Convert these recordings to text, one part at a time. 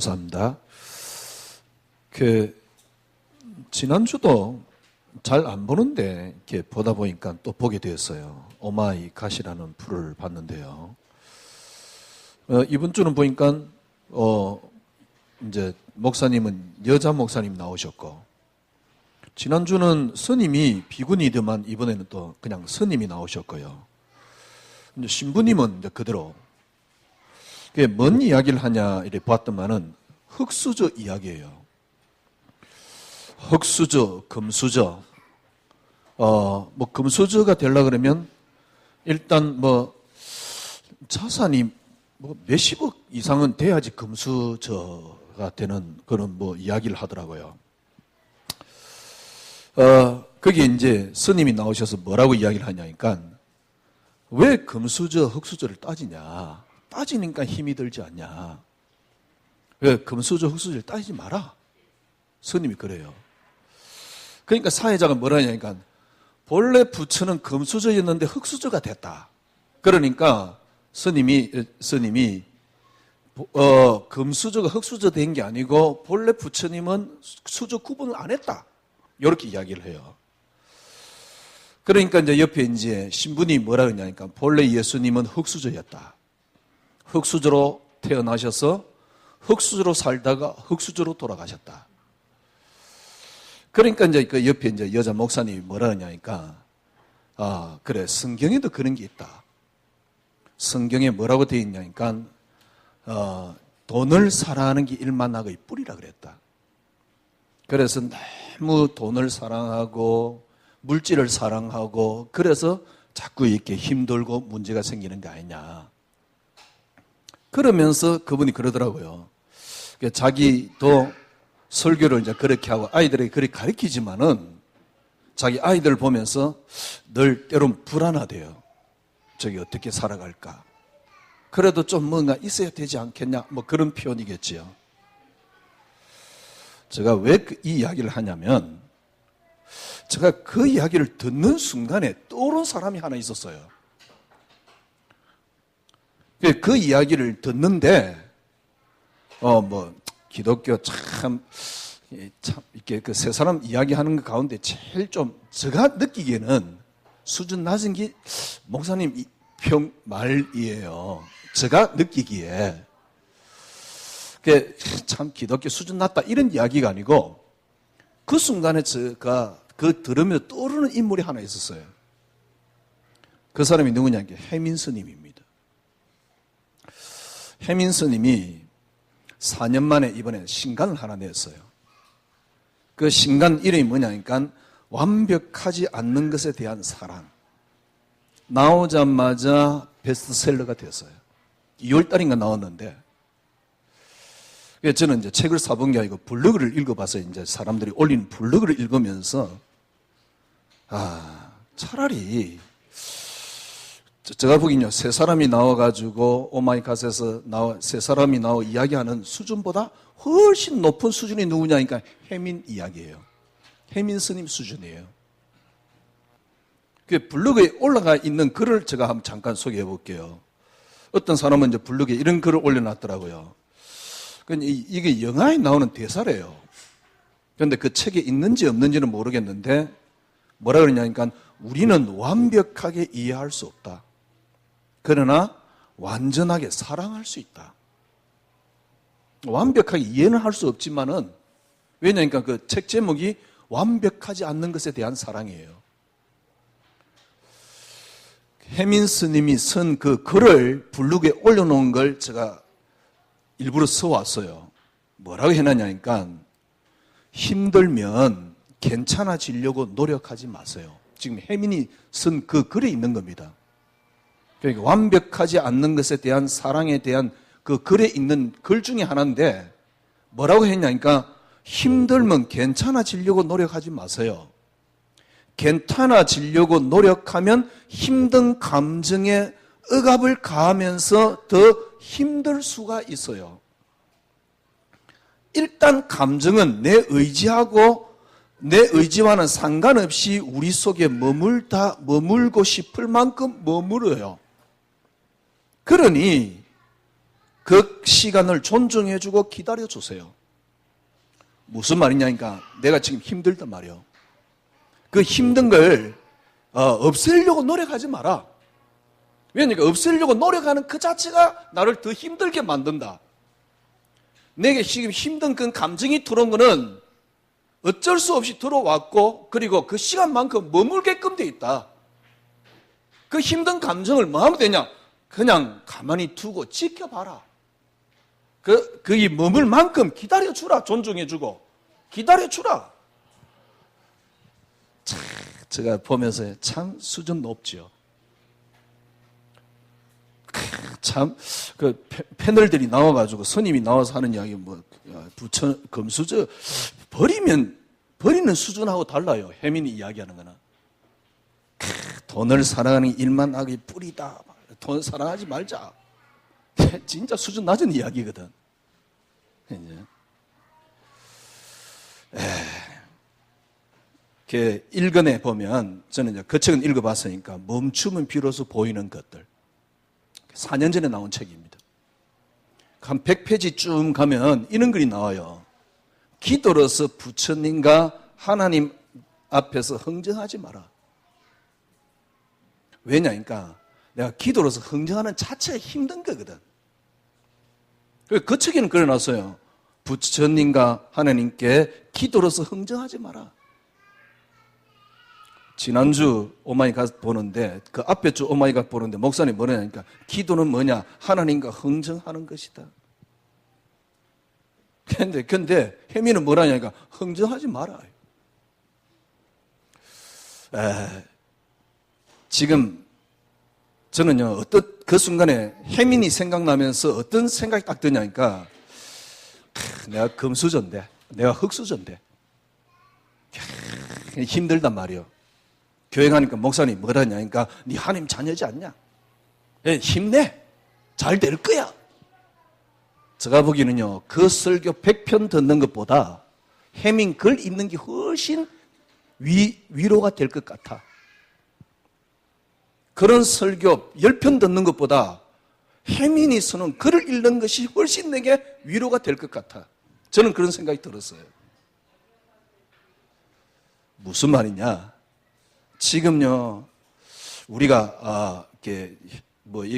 감사합니다. 지난주도 잘 안 보는데 이렇게 보다 보니까 또 보게 되었어요. 오마이 갓이라는 프로를 봤는데요. 이번 주는 보니까 이제 목사님은 여자 목사님 나오셨고, 지난주는 스님이 비구니더만 이번에는 또 그냥 스님이 나오셨고요. 이제 신부님은 이제 그대로. 뭔 이야기를 하냐 이렇게 봤더만은 흙수저 이야기예요. 흙수저, 금수저. 금수저가 되려 그러면 일단 자산이 몇십억 이상은 돼야지 금수저가 되는 그런 이야기를 하더라고요. 거기에 이제 스님이 나오셔서 뭐라고 이야기를 하냐니까, 왜 금수저, 흙수저를 따지냐? 따지니까 힘이 들지 않냐? 왜 금수저, 흙수저를 따지지 마라? 스님이 그래요. 그러니까 사회자가 뭐라 하냐니까, 본래 부처는 금수저였는데 흙수저가 됐다. 그러니까 스님이 금수저가 흙수저 된 게 아니고 본래 부처님은 수저 구분을 안 했다. 이렇게 이야기를 해요. 그러니까 이제 옆에 이제 신분이 뭐라 그러냐니까, 본래 예수님은 흙수저였다. 흙수저로 태어나셔서 흙수저로 살다가 흙수저로 돌아가셨다. 그러니까 이제 그 옆에 이제 여자 목사님이 뭐라 하냐니까, 그래, 성경에도 그런 게 있다. 성경에 뭐라고 되어 있냐니까, 돈을 사랑하는 게 일만하고의 뿌리라 그랬다. 그래서 너무 돈을 사랑하고 물질을 사랑하고 그래서 자꾸 이렇게 힘들고 문제가 생기는 게 아니냐. 그러면서 그분이 그러더라고요. 자기도 설교를 이제 그렇게 하고 아이들에게 그렇게 가르치지만은 자기 아이들 보면서 늘 때론 불안하대요. 저기 어떻게 살아갈까? 그래도 좀 뭔가 있어야 되지 않겠냐? 그런 표현이겠지요. 제가 왜 이 이야기를 하냐면, 제가 그 이야기를 듣는 순간에 떠오른 사람이 하나 있었어요. 그 이야기를 듣는데, 기독교 이렇게 그 세 사람 이야기하는 것 가운데 제일 좀 제가 느끼기에는 수준 낮은 게 목사님 말이에요. 제가 느끼기에. 참 기독교 수준 낮다 이런 이야기가 아니고, 그 순간에 제가 들으면서 떠오르는 인물이 하나 있었어요. 그 사람이 누구냐? 해민 스님입니다. 해민 스님이 4년 만에 이번에 신간을 하나 냈어요. 그 신간 이름이 뭐냐니까, 완벽하지 않는 것에 대한 사랑. 나오자마자 베스트셀러가 됐어요. 2월달인가 나왔는데, 저는 이제 책을 사본 게 아니고 블로그를 읽어봐서 이제 사람들이 올린 블로그를 읽으면서, 차라리 제가 보기엔요, 세 사람이 나와가지고 오마이갓에서 세 사람이 나와 이야기하는 수준보다 훨씬 높은 수준이 누구냐니까 해민 이야기예요. 해민 스님 수준이에요. 그 블로그에 올라가 있는 글을 제가 한번 잠깐 소개해 볼게요. 어떤 사람은 이제 블로그에 이런 글을 올려놨더라고요. 이게 영화에 나오는 대사래요. 그런데 그 책에 있는지 없는지는 모르겠는데, 뭐라 그러냐니까, 우리는 완벽하게 이해할 수 없다. 그러나 완전하게 사랑할 수 있다. 완벽하게 이해는 할 수 없지만은, 왜냐니까 그 책 제목이 완벽하지 않는 것에 대한 사랑이에요. 해민 스님이 쓴 그 글을 블로그에 올려놓은 걸 제가 일부러 써왔어요. 뭐라고 해놨냐니까, 힘들면 괜찮아지려고 노력하지 마세요. 지금 해민이 쓴 그 글에 있는 겁니다. 그러니까 완벽하지 않는 것에 대한 사랑에 대한 그 글에 있는 글 중에 하나인데, 뭐라고 했냐니까, 힘들면 괜찮아지려고 노력하지 마세요. 괜찮아지려고 노력하면 힘든 감정에 억압을 가하면서 더 힘들 수가 있어요. 일단 감정은 내 의지와는 상관없이 우리 속에 머물고 싶을 만큼 머물어요. 그러니 그 시간을 존중해주고 기다려주세요. 무슨 말이냐니까 내가 지금 힘들단 말이에요. 그 힘든 걸 없애려고 노력하지 마라. 왜냐니까 없애려고 노력하는 그 자체가 나를 더 힘들게 만든다. 내게 지금 힘든 그 감정이 들어온 거는 어쩔 수 없이 들어왔고 그리고 그 시간만큼 머물게끔 돼 있다. 그 힘든 감정을 뭐 하면 되냐? 그냥 가만히 두고 지켜봐라. 이 머물 만큼 기다려주라. 존중해주고 기다려주라. 참, 제가 보면서 참 수준 높죠. 참, 그 패널들이 나와가지고 스님이 나와서 하는 이야기 부처, 금수저 버리는 수준하고 달라요. 혜민이 이야기하는 거는. 돈을 사랑하는 일만 하기 뿌리다. 돈 사랑하지 말자. 진짜 수준 낮은 이야기거든. 이제 일권에 보면 저는 이제 그 책은 읽어봤으니까 멈춤은 비로소 보이는 것들. 4년 전에 나온 책입니다. 한 100페이지 쭉 가면 이런 글이 나와요. 기도로서 부처님과 하나님 앞에서 흥정하지 마라. 왜냐니까 내가 기도로서 흥정하는 자체가 힘든 거거든. 그 책에는 그려놨어요. 부처님과 하나님께 기도로서 흥정하지 마라. 지난주 오마이갓 보는데 그 앞에 주 오마이갓 보는데 목사님 뭐냐니까 기도는 뭐냐? 하나님과 흥정하는 것이다. 근데 혜미는 뭐라냐니까 흥정하지 마라. 지금 저는요 어떤 그 순간에 혜민이 생각나면서 어떤 생각이 딱 드냐니까 내가 금수저인데 내가 흙수저인데 힘들단 말이에요. 교회 가니까 목사님 뭐라냐니까 네 하나님 자녀지 않냐? 힘내. 잘 될 거야. 제가 보기에는요 그 설교 100편 듣는 것보다 혜민 글 읽는 게 훨씬 위로가 될 것 같아. 그런 설교 10편 듣는 것보다 혜민이 쓰는 글을 읽는 것이 훨씬 내게 위로가 될 것 같아. 저는 그런 생각이 들었어요. 무슨 말이냐? 지금요, 우리가,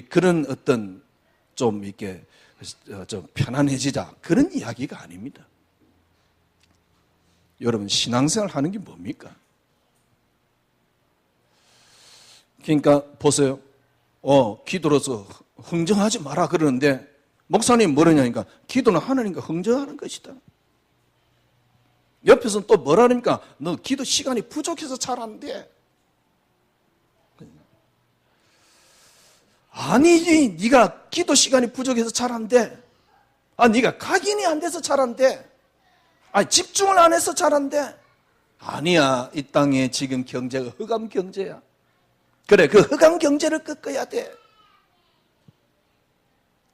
그런 어떤 좀 이렇게 좀 편안해지자. 그런 이야기가 아닙니다. 여러분, 신앙생활 하는 게 뭡니까? 그러니까 보세요. 기도로서 흥정하지 마라 그러는데 목사님 뭐라냐니까 기도는 하나님과 흥정하는 것이다. 옆에서는 또 뭐라니까 너 기도 시간이 부족해서 잘 안 돼. 아니지, 네가 기도 시간이 부족해서 잘 안 돼. 네가 각인이 안 돼서 잘 안 돼. 집중을 안 해서 잘 안 돼. 아니야, 이 땅에 지금 경제가 흑암 경제야. 그래, 그 흑암 경제를 꺾어야 돼.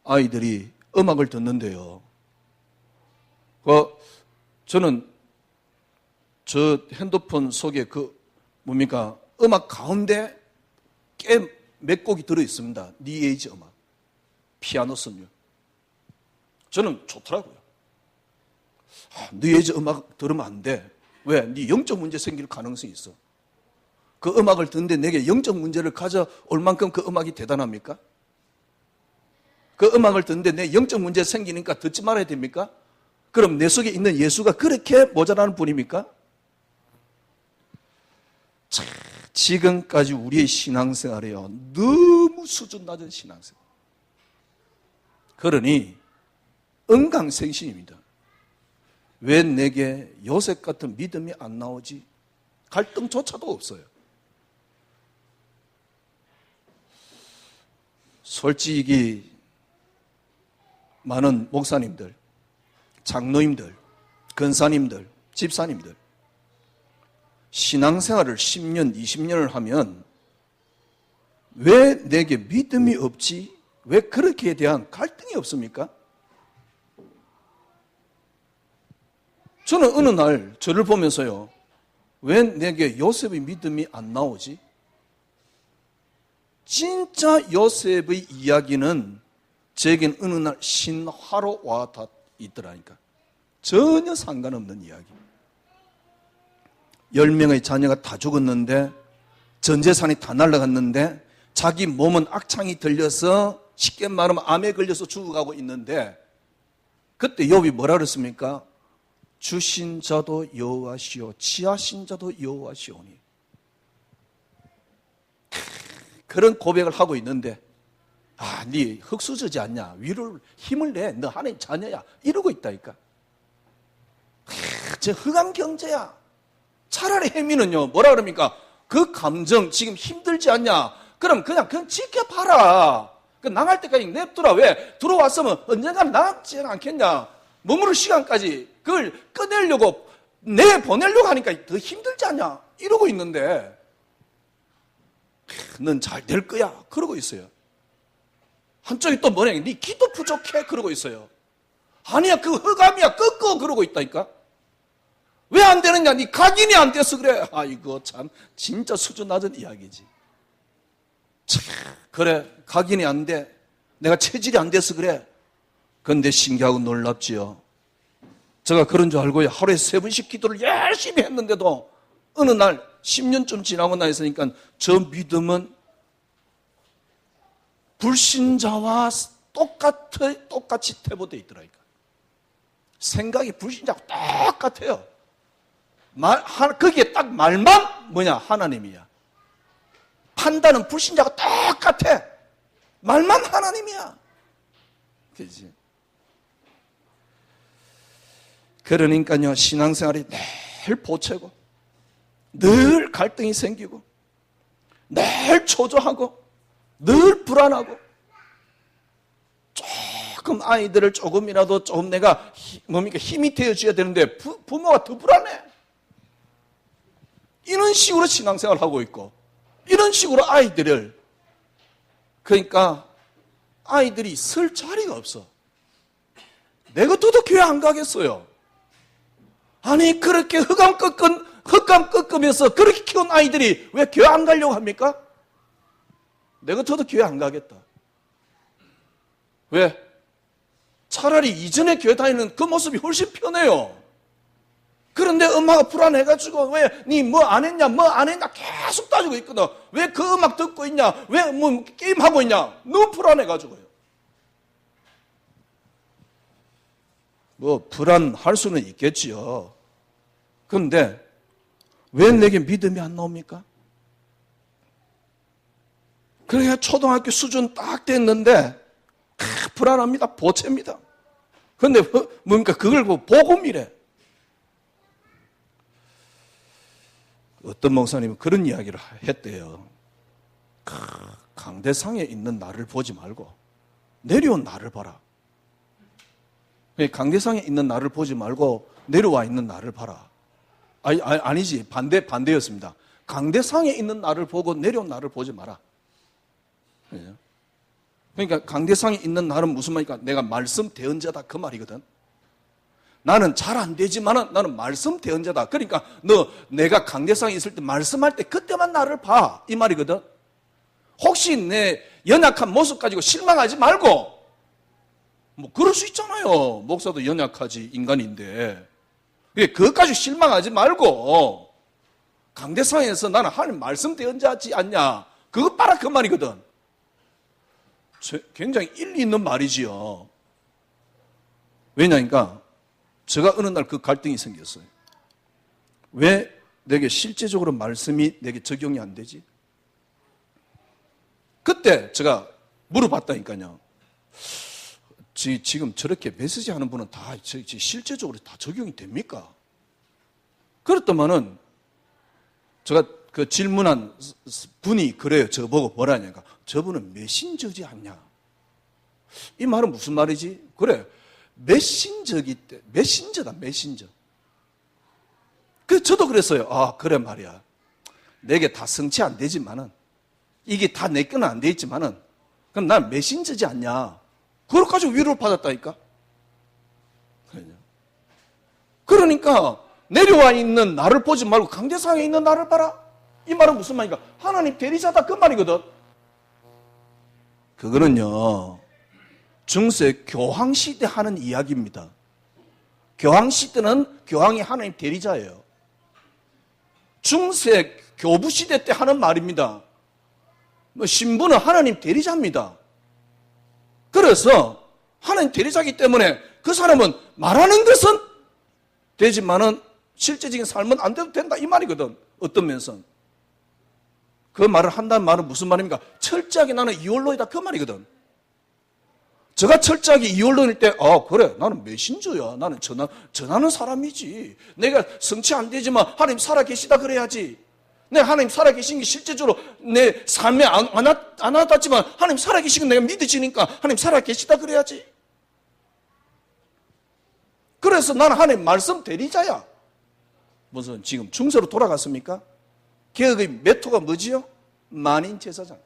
아이들이 음악을 듣는데요. 저는 저 핸드폰 속에 음악 가운데 꽤 몇 곡이 들어있습니다. 니에이지 음악. 피아노 선율. 저는 좋더라고요. 니에이지 음악 들으면 안 돼. 왜? 네 영적 문제 생길 가능성이 있어. 그 음악을 듣는데 내게 영적 문제를 가져올 만큼 그 음악이 대단합니까? 그 음악을 듣는데 내 영적 문제 생기니까 듣지 말아야 됩니까? 그럼 내 속에 있는 예수가 그렇게 모자라는 분입니까? 지금까지 우리의 신앙생활이요 너무 수준 낮은 신앙생활. 그러니 응강생신입니다. 왜 내게 요셉 같은 믿음이 안 나오지? 갈등조차도 없어요. 솔직히 많은 목사님들, 장로님들, 권사님들, 집사님들 신앙생활을 10년, 20년을 하면 왜 내게 믿음이 없지? 왜 그렇게에 대한 갈등이 없습니까? 저는 어느 날 저를 보면서요, 왜 내게 요셉의 믿음이 안 나오지? 진짜 요셉의 이야기는 제겐 어느 날 신화로 와 닿 있더라니까. 전혀 상관없는 이야기. 10명의 자녀가 다 죽었는데, 전 재산이 다 날아갔는데, 자기 몸은 악창이 들려서 쉽게 말하면 암에 걸려서 죽어가고 있는데, 그때 욥이 뭐라 그랬습니까? 주신 자도 여호와시오, 취하신 자도 여호와시오니. 그런 고백을 하고 있는데, 네 흙수저지 않냐? 위로 힘을 내. 너 하나님 자녀야. 이러고 있다니까. 저 흑암 경제야. 차라리 혜미는요, 뭐라 그럽니까? 그 감정 지금 힘들지 않냐? 그럼 그냥 지켜봐라. 나갈 때까지 냅두라. 왜? 들어왔으면 언젠가는 나가지 않겠냐? 머무를 시간까지 그걸 꺼내려고 내보내려고 하니까 더 힘들지 않냐? 이러고 있는데, 넌 잘 될 거야. 그러고 있어요. 한쪽이 또 뭐냐? 네 기도 부족해. 그러고 있어요. 아니야, 그 흑암이야. 끄고 그러고 있다니까. 왜 안 되느냐? 네 각인이 안 돼서 그래. 이거 참 진짜 수준 낮은 이야기지. 참, 그래, 각인이 안 돼. 내가 체질이 안 돼서 그래. 그런데 신기하고 놀랍지요. 제가 그런 줄 알고요, 하루에 3번씩 기도를 열심히 했는데도 어느 날 10년쯤 지나고 나서니까 저 믿음은 불신자와 똑같이 퇴보되어 있더라니까. 생각이 불신자하고 똑같아요. 거기에 딱 말만 뭐냐? 하나님이야. 판단은 불신자하고 똑같아. 말만 하나님이야. 그렇지? 그러니까요, 신앙생활이 늘 보채고, 늘 갈등이 생기고, 늘 초조하고, 늘 불안하고, 조금 아이들을 조금이라도 좀 내가 힘이 되어줘야 되는데 부모가 더 불안해. 이런 식으로 신앙생활을 하고 있고, 이런 식으로 아이들을, 그러니까 아이들이 설 자리가 없어. 내 것도 교회 안 가겠어요. 아니, 그렇게 흑암 꺾으면서 그렇게 키운 아이들이 왜 교회 안 가려고 합니까? 내 것도 교회 안 가겠다. 왜? 차라리 이전에 교회 다니는 그 모습이 훨씬 편해요. 그런데 엄마가 불안해가지고, 왜, 니 뭐 안 했냐, 계속 따지고 있거든. 왜 그 음악 듣고 있냐, 왜 게임하고 있냐, 너무 불안해가지고요. 불안할 수는 있겠지요. 그런데 왜 내게 믿음이 안 나옵니까? 그래야 초등학교 수준 딱 됐는데 불안합니다. 보채입니다. 그런데 뭡니까? 그걸 복음이래. 어떤 목사님은 그런 이야기를 했대요. 강대상에 있는 나를 보지 말고 내려온 나를 봐라. 강대상에 있는 나를 보지 말고 내려와 있는 나를 봐라. 아니지. 반대였습니다. 강대상에 있는 나를 보고 내려온 나를 보지 마라. 그러니까 강대상에 있는 나는 무슨 말이니까 내가 말씀 대언자다 그 말이거든. 나는 잘 안 되지만은 나는 말씀 대언자다. 그러니까 내가 강대상에 있을 때 말씀할 때 그때만 나를 봐. 이 말이거든. 혹시 내 연약한 모습 가지고 실망하지 말고, 그럴 수 있잖아요. 목사도 연약하지, 인간인데. 그것까지 실망하지 말고, 강대상에서 나는 하나님 말씀 대언자지 않냐. 그것 봐라 그 말이거든. 굉장히 일리 있는 말이지요. 왜냐니까 제가 어느 날 그 갈등이 생겼어요. 왜 내게 실제적으로 말씀이 내게 적용이 안 되지? 그때 제가 물어봤다니까요. 지금 저렇게 메시지 하는 분은 다 실제적으로 다 적용이 됩니까? 그랬더만은 제가 그 질문한 분이 그래요. 저보고 뭐라냐니까. 저분은 메신저지 않냐. 이 말은 무슨 말이지? 그래. 메신저다, 메신저. 저도 그랬어요. 그래 말이야. 내게 다 성취 안 되지만은, 이게 다 내 거는 안 돼 있지만은, 그럼 난 메신저지 않냐. 그걸 가지고 위로를 받았다니까. 그러니까, 내려와 있는 나를 보지 말고 강대상에 있는 나를 봐라. 이 말은 무슨 말인가? 하나님 대리자다 그 말이거든. 그거는요, 중세 교황시대 하는 이야기입니다. 교황시대는 교황이 하나님 대리자예요. 중세 교부시대 때 하는 말입니다. 신부는 하나님 대리자입니다. 그래서 하나님 대리자이기 때문에 그 사람은 말하는 것은 되지만은 실제적인 삶은 안 돼도 된다 이 말이거든. 어떤 면에서는. 그 말을 한다는 말은 무슨 말입니까? 철저하게 나는 이홀로이다 그 말이거든. 제가 철저하게 이홀로일 때 그래 나는 메신저야. 나는 전하는 사람이지. 내가 성취 안 되지만 하나님 살아계시다 그래야지. 내가 하나님 살아계신 게 실제적으로 내 삶에 안 와닿지만 하나님 살아계신 건 내가 믿어지니까 하나님 살아계시다 그래야지. 그래서 나는 하나님 말씀 대리자야. 무슨 지금 중세로 돌아갔습니까? 개혁의 메토가 뭐지요? 만인 제사장.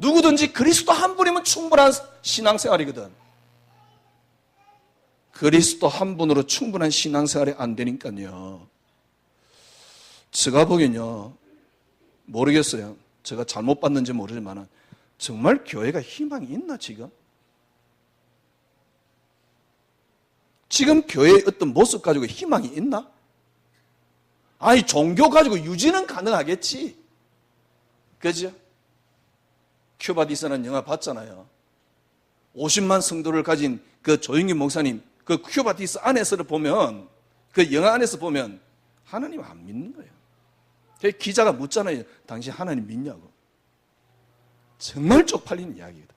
누구든지 그리스도 한 분이면 충분한 신앙생활이거든. 그리스도 한 분으로 충분한 신앙생활이 안 되니까요. 제가 보기엔요, 모르겠어요. 제가 잘못 봤는지 모르지만 정말 교회가 희망이 있나 지금? 지금 교회의 어떤 모습 가지고 희망이 있나? 아니 종교 가지고 유지는 가능하겠지. 그죠? 큐바디스라는 영화 봤잖아요. 50만 성도를 가진 그 조영기 목사님, 그 큐바디스 안에서를 보면, 그 영화 안에서 보면 하나님 안 믿는 거예요. 기자가 묻잖아요. 당신 하나님 믿냐고. 정말 쪽팔리는 이야기거든.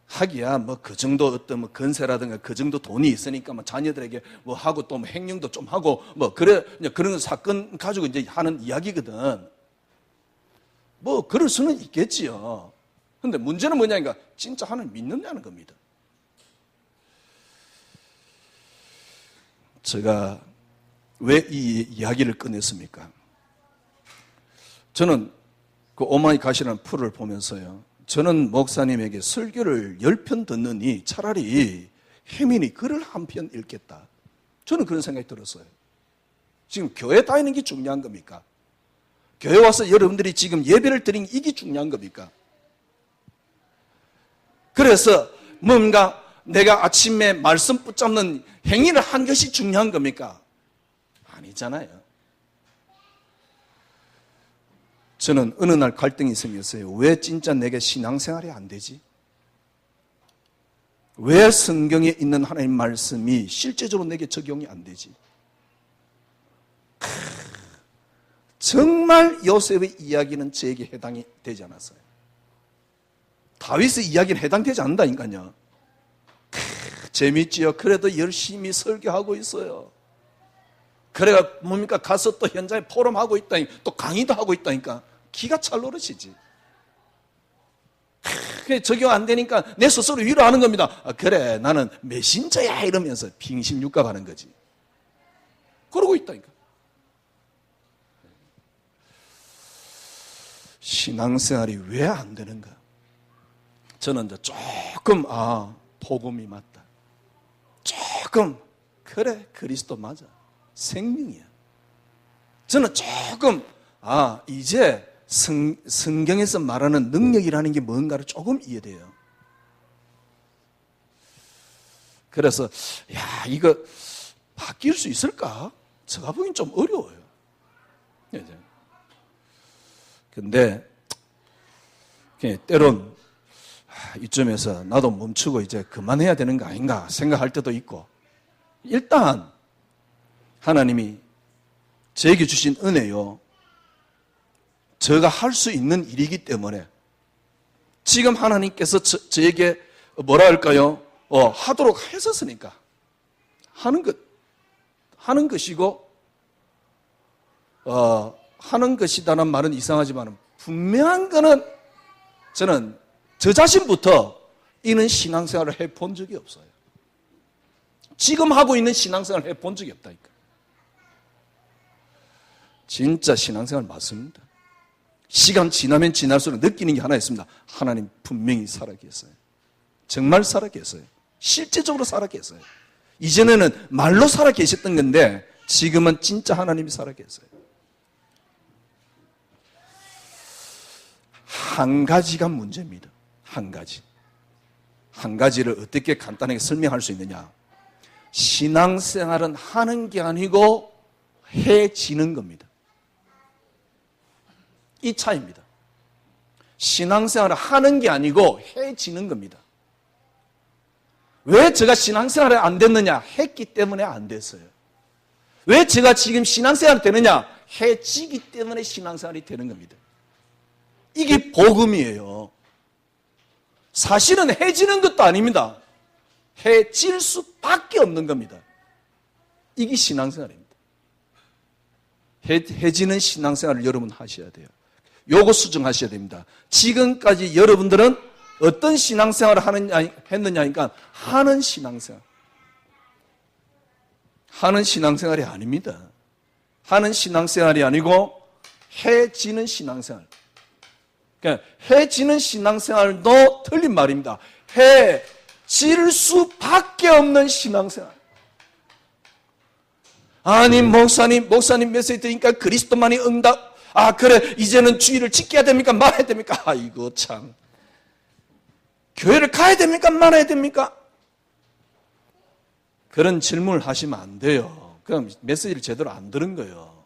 하기야 뭐 그 정도 어떤 뭐 건세라든가 그 정도 돈이 있으니까 뭐 자녀들에게 뭐 하고 또 뭐 행령도 좀 하고 뭐 그래 그런 사건 가지고 이제 하는 이야기거든. 뭐 그럴 수는 있겠지요. 근데 문제는 뭐냐니까 진짜 하나님 믿느냐는 겁니다. 제가 왜 이 이야기를 꺼냈습니까? 저는 그 오마이 갓이라는 프로를 보면서요. 저는 목사님에게 설교를 10편 듣느니 차라리 혜민이 글을 한 편 읽겠다. 저는 그런 생각이 들었어요. 지금 교회 다니는 게 중요한 겁니까? 교회 와서 여러분들이 지금 예배를 드리는 이게 중요한 겁니까? 그래서 뭔가 내가 아침에 말씀 붙잡는 행위를 한 것이 중요한 겁니까? 아니잖아요. 저는 어느 날 갈등이 생겼어요. 왜 진짜 내게 신앙생활이 안 되지? 왜 성경에 있는 하나님 말씀이 실제적으로 내게 적용이 안 되지? 정말 요셉의 이야기는 저에게 해당이 되지 않았어요. 다윗의 이야기는 해당되지 않는다니까요. 재밌지요? 그래도 열심히 설교하고 있어요. 그래가 뭡니까? 가서 또 현장에 포럼하고 있다니까, 또 강의도 하고 있다니까. 기가 찰 노릇이지. 적용 안 되니까 내 스스로 위로하는 겁니다. 그래 나는 메신저야 이러면서 빙심육갑하는 거지. 그러고 있다니까. 신앙생활이 왜 안 되는가? 저는 이제 조금 복음이 맞다. 조금 그래 그리스도 맞아. 생명이야. 저는 조금 이제 성경에서 말하는 능력이라는 게 뭔가를 조금 이해돼요. 그래서 이거 바뀔 수 있을까? 제가 보기엔 좀 어려워요. 근데 때론 이쯤에서 나도 멈추고 이제 그만해야 되는 거 아닌가 생각할 때도 있고, 일단 하나님이 저에게 주신 은혜요, 제가 할 수 있는 일이기 때문에 지금 하나님께서 저에게 뭐라 할까요? 하도록 하셨으니까 하는 것이고, 하는 것이다는 말은 이상하지만 분명한 거는 저는 저 자신부터 이런 신앙생활을 해본 적이 없어요. 지금 하고 있는 신앙생활을 해본 적이 없다니까. 진짜 신앙생활 맞습니다. 시간 지나면 지날수록 느끼는 게 하나 있습니다. 하나님 분명히 살아계세요. 정말 살아계세요. 실제적으로 살아계세요. 이전에는 말로 살아계셨던 건데 지금은 진짜 하나님이 살아계세요. 한 가지가 문제입니다. 한 가지. 한 가지를 어떻게 간단하게 설명할 수 있느냐? 신앙생활은 하는 게 아니고 해지는 겁니다. 이 차이입니다. 신앙생활을 하는 게 아니고 해지는 겁니다. 왜 제가 신앙생활이 안 됐느냐? 했기 때문에 안 됐어요. 왜 제가 지금 신앙생활이 되느냐? 해지기 때문에 신앙생활이 되는 겁니다. 이게 복음이에요. 사실은 해지는 것도 아닙니다. 해질 수밖에 없는 겁니다. 이게 신앙생활입니다. 해지는 신앙생활을 여러분 하셔야 돼요. 요거 수정하셔야 됩니다. 지금까지 여러분들은 어떤 신앙생활을 했느냐니까 하는 신앙생활. 하는 신앙생활이 아닙니다. 하는 신앙생활이 아니고 해지는 신앙생활. 그러니까 해지는 신앙생활도 틀린 말입니다. 해질 수밖에 없는 신앙생활. 아니 목사님 메시지 드리니까 그리스도만이 응답. 아 그래 이제는 주의를 지켜야 됩니까? 말아야 됩니까? 아이고 참. 교회를 가야 됩니까? 말아야 됩니까? 그런 질문을 하시면 안 돼요. 그럼 메시지를 제대로 안 들은 거예요.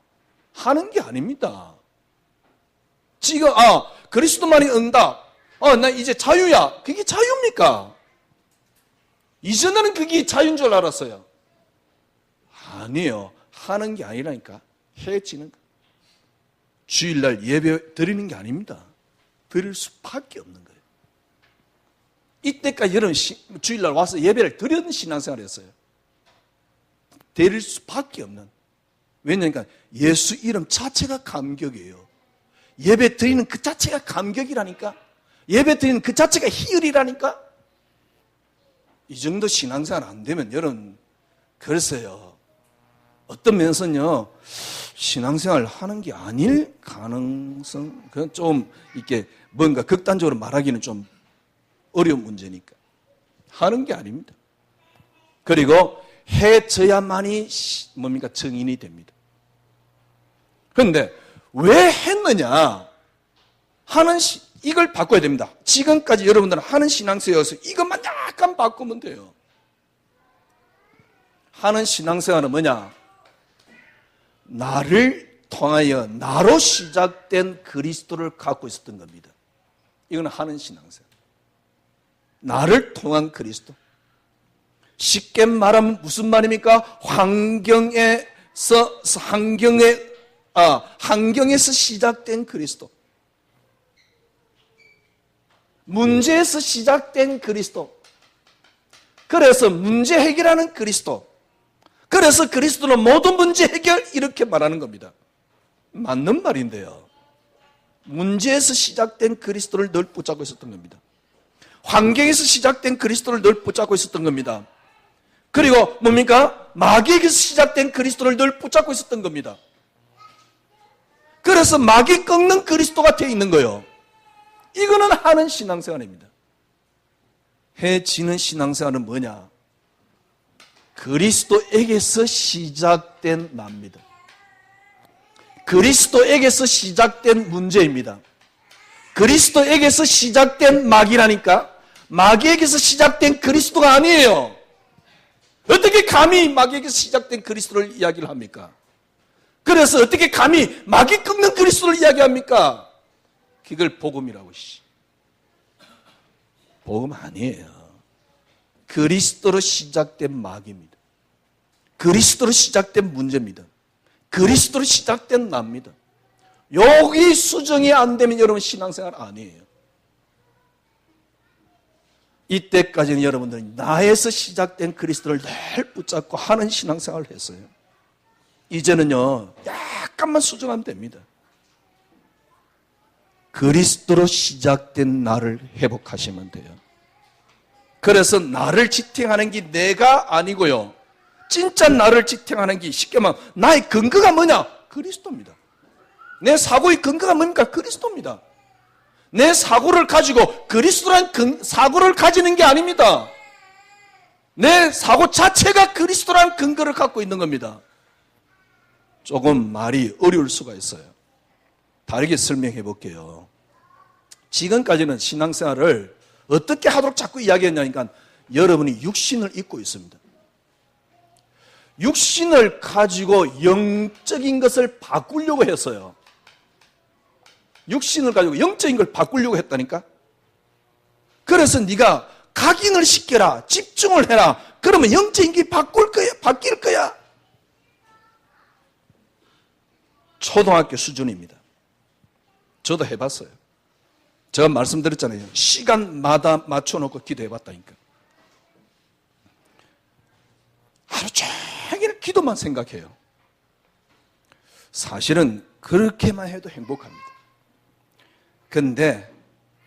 하는 게 아닙니다. 지금 그리스도만이 응답. 나 이제 자유야. 그게 자유입니까? 이전에는 그게 자유인 줄 알았어요. 아니에요. 하는 게 아니라니까. 해지는 거. 주일날 예배 드리는 게 아닙니다. 드릴 수밖에 없는 거예요. 이때까지 여러분 주일날 와서 예배를 드리는 신앙생활을 했어요. 드릴 수밖에 없는. 왜냐니까 예수 이름 자체가 감격이에요. 예배 드리는 그 자체가 감격이라니까. 예배 드리는 그 자체가 희열이라니까. 이 정도 신앙생활 안 되면 여러분 글쎄요. 어떤 면에서는요. 신앙생활 하는 게 아닐 가능성. 그건 좀 이렇게 뭔가 극단적으로 말하기는 좀 어려운 문제니까. 하는 게 아닙니다. 그리고 해져야만이 뭡니까? 증인이 됩니다. 그런데 왜 했느냐? 이걸 바꿔야 됩니다. 지금까지 여러분들은 하는 신앙생활에서 이것만 약간 바꾸면 돼요. 하는 신앙생활은 뭐냐? 나를 통하여 나로 시작된 그리스도를 갖고 있었던 겁니다. 이건 하는 신앙생활. 나를 통한 그리스도. 쉽게 말하면 무슨 말입니까? 환경에서 시작된 그리스도. 문제에서 시작된 그리스도. 그래서 문제 해결하는 그리스도. 그래서 그리스도는 모든 문제 해결 이렇게 말하는 겁니다. 맞는 말인데요. 문제에서 시작된 그리스도를 늘 붙잡고 있었던 겁니다. 환경에서 시작된 그리스도를 늘 붙잡고 있었던 겁니다. 그리고 뭡니까? 마귀에게서 시작된 그리스도를 늘 붙잡고 있었던 겁니다. 그래서 마귀 꺾는 그리스도가 되어 있는 거예요. 이거는 하는 신앙생활입니다. 해지는 신앙생활은 뭐냐? 그리스도에게서 시작된 나입니다. 그리스도에게서 시작된 문제입니다. 그리스도에게서 시작된 마귀라니까 마귀에게서 시작된 그리스도가 아니에요. 어떻게 감히 마귀에게서 시작된 그리스도를 이야기를 합니까? 그래서 어떻게 감히 마귀 꺾는 그리스도를 이야기합니까? 그걸 복음이라고. 복음 아니에요. 그리스도로 시작된 마귀입니다. 그리스도로 시작된 문제입니다. 그리스도로 시작된 나입니다. 여기 수정이 안 되면 여러분 신앙생활 아니에요. 이때까지는 여러분들은 나에서 시작된 그리스도를 늘 붙잡고 하는 신앙생활을 했어요. 이제는요, 약간만 수정하면 됩니다. 그리스도로 시작된 나를 회복하시면 돼요. 그래서 나를 지탱하는 게 내가 아니고요. 진짜 나를 지탱하는 게 쉽게 말하면 나의 근거가 뭐냐? 그리스도입니다. 내 사고의 근거가 뭡니까? 그리스도입니다. 내 사고를 가지고 그리스도란 사고를 가지는 게 아닙니다. 내 사고 자체가 그리스도란 근거를 갖고 있는 겁니다. 조금 말이 어려울 수가 있어요. 다르게 설명해 볼게요. 지금까지는 신앙생활을 어떻게 하도록 자꾸 이야기했냐니까 여러분이 육신을 입고 있습니다. 육신을 가지고 영적인 것을 바꾸려고 했어요. 육신을 가지고 영적인 걸 바꾸려고 했다니까. 그래서 네가 각인을 시켜라, 집중을 해라. 그러면 영적인 게 바뀔 거야. 초등학교 수준입니다. 저도 해봤어요. 제가 말씀드렸잖아요. 시간마다 맞춰놓고 기도해봤다니까. 하루 종일 기도만 생각해요. 사실은 그렇게만 해도 행복합니다. 근데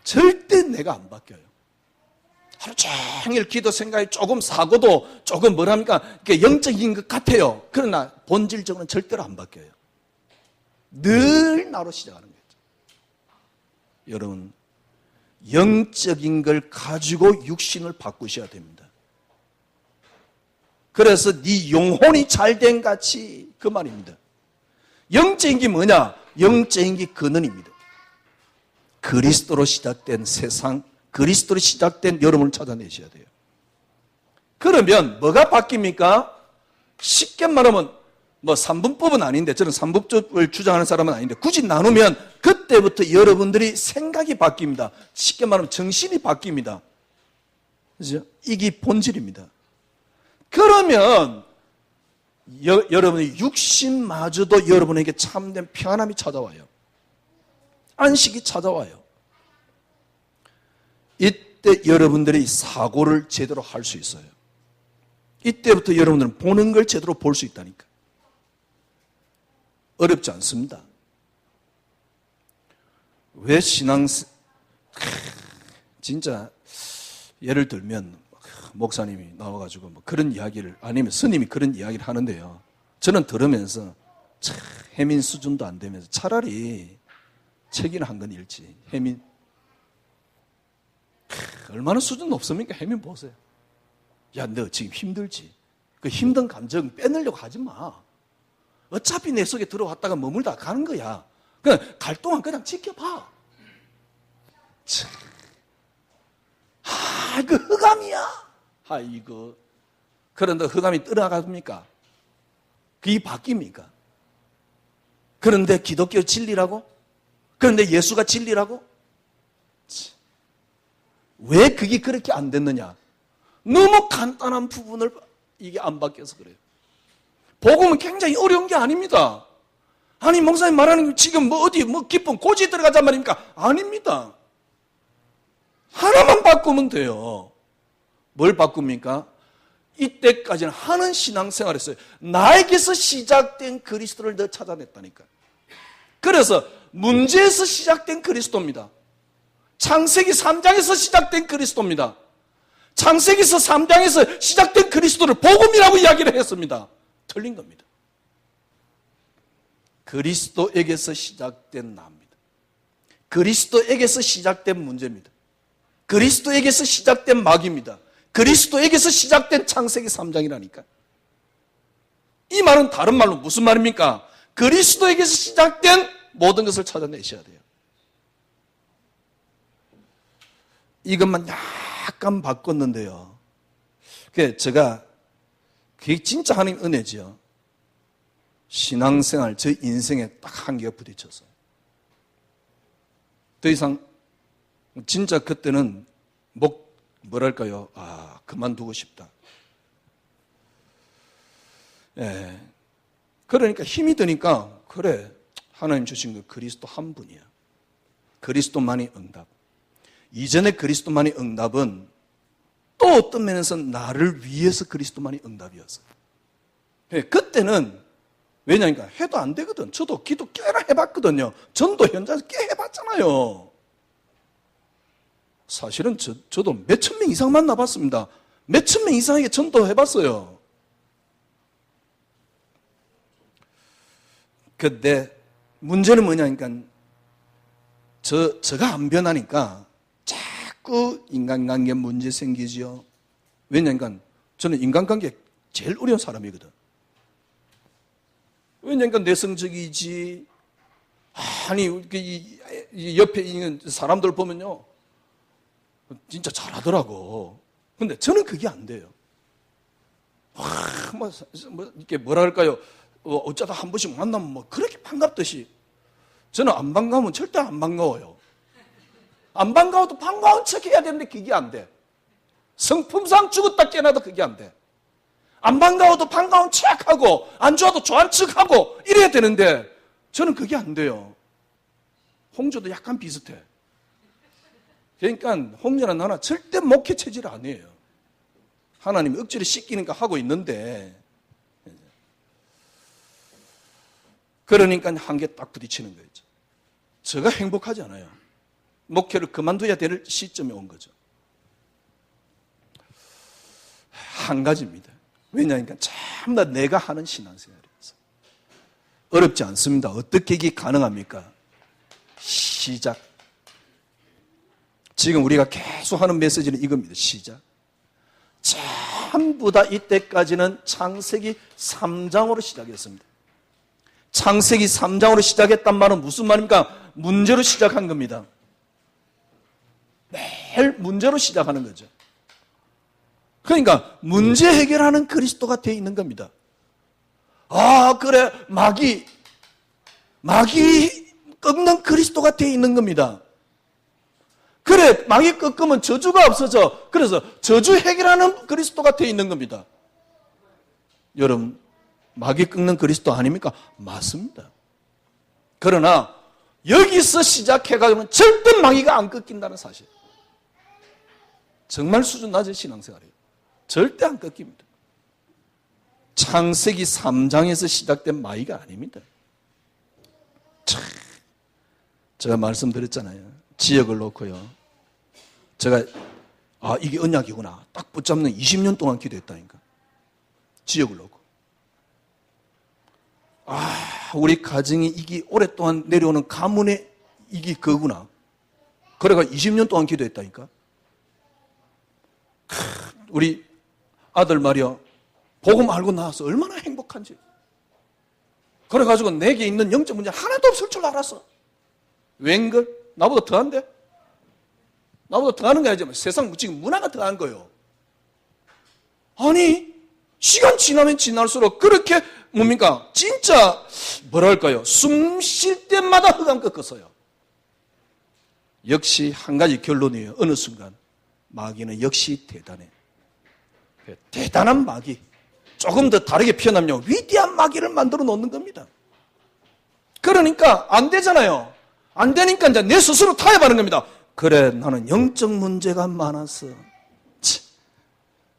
절대 내가 안 바뀌어요. 하루 종일 기도 생각이 조금 사고도 조금 뭐랍니까? 영적인 것 같아요. 그러나 본질적으로는 절대로 안 바뀌어요. 늘 나로 시작하는 거죠. 여러분, 영적인 걸 가지고 육신을 바꾸셔야 됩니다. 그래서 네 영혼이 잘된 같이 그 말입니다. 영적인 게 뭐냐? 영적인 게 근원입니다. 그리스도로 시작된 세상, 그리스도로 시작된 여러분을 찾아내셔야 돼요. 그러면 뭐가 바뀝니까? 쉽게 말하면 뭐 삼분법은 아닌데, 저는 삼분법을 주장하는 사람은 아닌데, 굳이 나누면 그때부터 여러분들이 생각이 바뀝니다. 쉽게 말하면 정신이 바뀝니다. 그죠? 이게 본질입니다. 그러면 여러분의 육신마저도 여러분에게 참된 평안함이 찾아와요. 안식이 찾아와요. 이때 여러분들이 사고를 제대로 할 수 있어요. 이때부터 여러분들은 보는 걸 제대로 볼 수 있다니까. 어렵지 않습니다. 왜 진짜 예를 들면 목사님이 나와가지고 뭐 그런 이야기를, 아니면 스님이 그런 이야기를 하는데요. 저는 들으면서 해민 수준도 안 되면서 차라리 책이나 한 권 읽지. 해민 얼마나 수준 높습니까? 해민 보세요. 야, 너 지금 힘들지? 그 힘든 감정 빼내려고 하지 마. 어차피 내 속에 들어왔다가 머물다 가는 거야. 그냥 갈 동안 그냥 지켜봐. 그 흑암이야. 이거. 그런데 흑암이 떠나갑니까? 그게 바뀝니까? 그런데 기독교 진리라고? 그런데 예수가 진리라고? 왜 그게 그렇게 안 됐느냐? 너무 간단한 부분을 이게 안 바뀌어서 그래요. 복음은 굉장히 어려운 게 아닙니다. 아니, 목사님 말하는 게 지금 뭐 어디 뭐 깊은 고지 들어가자 말입니까? 아닙니다. 하나만 바꾸면 돼요. 뭘 바꿉니까? 이때까지는 하는 신앙생활을 했어요. 나에게서 시작된 그리스도를 너 찾아냈다니까. 그래서 문제에서 시작된 그리스도입니다. 창세기 3장에서 시작된 그리스도입니다. 창세기서 3장에서 시작된 그리스도를 복음이라고 이야기를 했습니다. 틀린 겁니다. 그리스도에게서 시작된 나입니다. 그리스도에게서 시작된 문제입니다. 그리스도에게서 시작된 막입니다. 그리스도에게서 시작된 창세기 3장이라니까. 이 말은 다른 말로 무슨 말입니까? 그리스도에게서 시작된 모든 것을 찾아내셔야 돼요. 이것만 약간 바꿨는데요. 그게 진짜 하나님 은혜죠. 신앙생활, 저 인생에 딱 한계가 부딪혔어요. 더 이상, 진짜 그때는 뭐랄까요? 그만두고 싶다. 예. 그러니까 힘이 드니까, 그래, 하나님 주신 그 그리스도 한 분이야. 그리스도만이 응답. 이전에 그리스도만이 응답은 또 어떤 면에서 나를 위해서 그리스도만이 응답이었어요. 예, 그때는, 왜냐니까 해도 안 되거든. 저도 기도 꽤나 해봤거든요. 전도 현장에서 꽤 해봤잖아요. 사실은 저도 몇천 명 이상 만나봤습니다. 몇천 명 이상에게 전도 해봤어요. 근데 문제는 뭐냐니까 저가 안 변하니까 자꾸 인간관계 문제 생기지요. 왜냐니까 저는 인간관계 제일 어려운 사람이거든. 왜냐니까 내성적이지. 아니, 옆에 있는 사람들 보면요. 진짜 잘하더라고. 근데 저는 그게 안 돼요. 이렇게 뭐라 할까요? 어쩌다 한 번씩 만나면 뭐 그렇게 반갑듯이. 저는 안 반가우면 절대 안 반가워요. 안 반가워도 반가운 척 해야 되는데 그게 안 돼. 성품상 죽었다 깨나도 그게 안 돼. 안 반가워도 반가운 척하고 안 좋아도 좋아한 척하고 이래야 되는데 저는 그게 안 돼요. 홍조도 약간 비슷해. 그러니까 홍조나 나나 절대 목회 체질 아니에요. 하나님이 억지로 시키니까 하고 있는데 그러니까 한계 딱 부딪히는 거죠. 제가 행복하지 않아요. 목회를 그만둬야 될 시점에 온 거죠. 한 가지입니다. 왜냐하니까 전부 다 내가 하는 신앙생활이어서. 어렵지 않습니다. 어떻게 이게 가능합니까? 시작. 지금 우리가 계속 하는 메시지는 이겁니다. 시작. 전부 다 이때까지는 창세기 3장으로 시작했습니다. 창세기 3장으로 시작했단 말은 무슨 말입니까? 문제로 시작한 겁니다. 매일 문제로 시작하는 거죠. 그러니까 문제 해결하는 그리스도가 되어 있는 겁니다. 아, 그래, 마귀 꺾는 그리스도가 되어 있는 겁니다. 그래, 마귀 꺾으면 저주가 없어져. 그래서 저주 해결하는 그리스도가 되어 있는 겁니다. 여러분, 마귀 꺾는 그리스도 아닙니까? 맞습니다. 그러나 여기서 시작해가지고는 절대 마귀가 안 꺾인다는 사실. 정말 수준 낮은 신앙생활이에요. 절대 안 꺾입니다. 창세기 3장에서 시작된 마귀가 아닙니다. 제가 말씀드렸잖아요. 지역을 놓고요. 제가 이게 언약이구나 딱 붙잡는 20년 동안 기도했다니까. 지역을 놓고. 우리 가정이 이게 오랫동안 내려오는 가문의 이게 그거구나. 그래가 20년 동안 기도했다니까. 우리 아들 말이야. 복음 알고 나와서 얼마나 행복한지. 그래가지고 내게 있는 영적 문제 하나도 없을 줄 알았어. 웬걸? 나보다 더한데? 나보다 더하는 게 아니지만 세상 지금 문화가 더한 거예요. 아니, 시간 지나면 지날수록 그렇게 뭡니까? 진짜 뭐랄까요? 숨 쉴 때마다 흑암 꺾었어요. 역시 한 가지 결론이에요. 어느 순간 마귀는 역시 대단해. 대단한 마귀. 조금 더 다르게 표현하면 위대한 마귀를 만들어 놓는 겁니다. 그러니까 안 되잖아요. 안 되니까 이제 내 스스로 타협하는 겁니다. 그래, 나는 영적 문제가 많아서.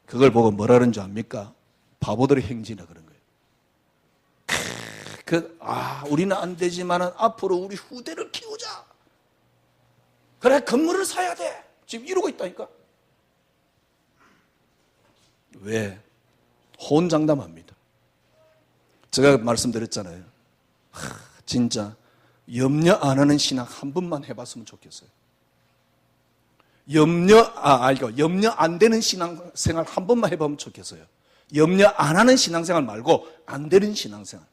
그걸 보고 뭐라 그러는 줄 압니까? 바보들의 행진이라 그런 거예요. 우리는 안 되지만은 앞으로 우리 후대를 키우자. 그래, 건물을 사야 돼. 지금 이러고 있다니까. 왜? 호언장담합니다. 제가 말씀드렸잖아요. 진짜 염려 안 하는 신앙 한 번만 해봤으면 좋겠어요. 염려 안 되는 신앙생활 한 번만 해보면 좋겠어요. 염려 안 하는 신앙생활 말고 안 되는 신앙생활.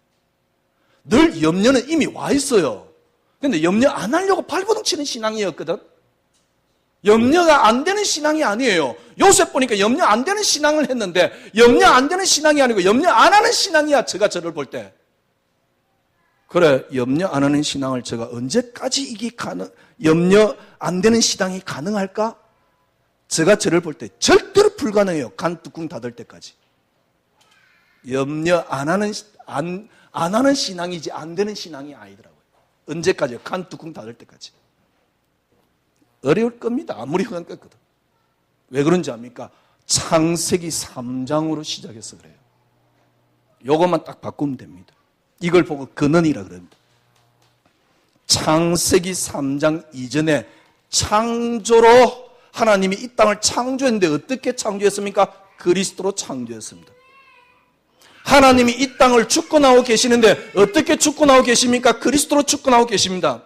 늘 염려는 이미 와 있어요. 근데 염려 안 하려고 발버둥 치는 신앙이었거든. 염려가 안 되는 신앙이 아니에요. 요셉 보니까 염려 안 되는 신앙을 했는데 염려 안 되는 신앙이 아니고 염려 안 하는 신앙이야. 제가 저를 볼 때. 그래, 염려 안 하는 신앙을 제가 언제까지 염려 안 되는 신앙이 가능할까? 제가 저를 볼 때 절대로 불가능해요. 간 뚜껑 닫을 때까지. 염려 안 하는 신앙이지 안 되는 신앙이 아니더라고요. 언제까지요? 간 뚜껑 닫을 때까지. 어려울 겁니다. 아무리 흑암 꺾거든. 왜 그런지 압니까? 창세기 3장으로 시작해서 그래요. 요것만 딱 바꾸면 됩니다. 이걸 보고 근원이라 그럽니다. 창세기 3장 이전에 창조로 하나님이 이 땅을 창조했는데 어떻게 창조했습니까? 그리스도로 창조했습니다. 하나님이 이 땅을 주권하고 계시는데 어떻게 주권하고 계십니까? 그리스도로 주권하고 계십니다.